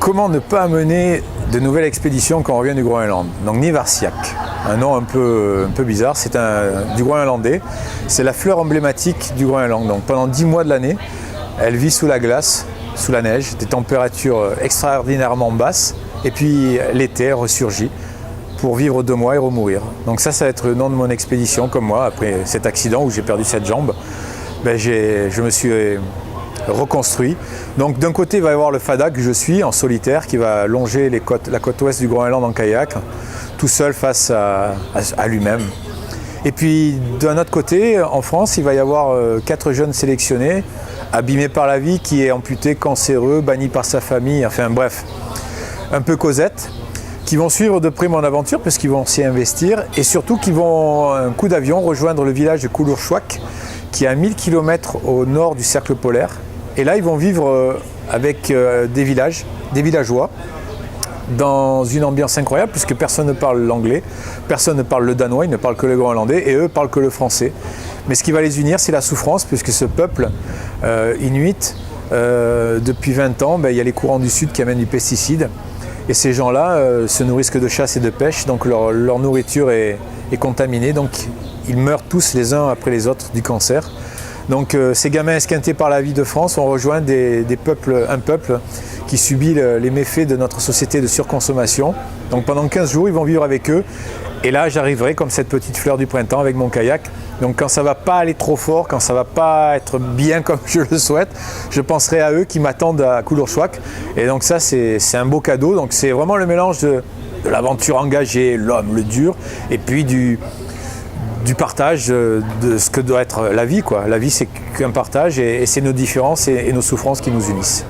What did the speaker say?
Comment ne pas amener de nouvelles expéditions quand on revient du Groenland? Donc Nivarsiak, un nom un peu bizarre, c'est du groenlandais. C'est la fleur emblématique du Groenland. Donc pendant 10 mois de l'année, elle vit sous la glace, sous la neige, des températures extraordinairement basses. Et puis l'été, elle ressurgit pour vivre 2 mois et remourir. Donc ça va être le nom de mon expédition, comme moi, après cet accident où j'ai perdu cette jambe. Je me suis reconstruit. Donc d'un côté, il va y avoir le Fadak que je suis en solitaire qui va longer la côte ouest du Groenland en kayak, tout seul face à lui-même. Et puis d'un autre côté, en France, il va y avoir 4 jeunes sélectionnés, abîmés par la vie, qui est amputé, cancéreux, banni par sa famille, enfin bref, un peu Cosette, qui vont suivre de près mon aventure parce qu'ils vont s'y investir et surtout qui vont, un coup d'avion, rejoindre le village de Kulurchuaq, qui est à 1000 km au nord du cercle polaire. Et là, ils vont vivre avec des villageois, dans une ambiance incroyable, puisque personne ne parle l'anglais, personne ne parle le danois, ils ne parlent que le groenlandais, et eux parlent que le français. Mais ce qui va les unir, c'est la souffrance, puisque ce peuple inuit, depuis 20 ans, il y a les courants du sud qui amènent du pesticide. Et ces gens-là se nourrissent que de chasse et de pêche, donc leur nourriture est contaminée, donc ils meurent tous les uns après les autres du cancer. Donc ces gamins esquintés par la vie de France ont rejoint un peuple qui subit les méfaits de notre société de surconsommation. Donc pendant 15 jours, ils vont vivre avec eux. Et là, j'arriverai comme cette petite fleur du printemps avec mon kayak. Donc quand ça ne va pas aller trop fort, quand ça ne va pas être bien comme je le souhaite, je penserai à eux qui m'attendent à Kulurchuaq. Et donc ça, c'est un beau cadeau. Donc c'est vraiment le mélange de l'aventure engagée, l'homme, le dur, et puis du partage de ce que doit être la vie, quoi. La vie, c'est qu'un partage et c'est nos différences et nos souffrances qui nous unissent.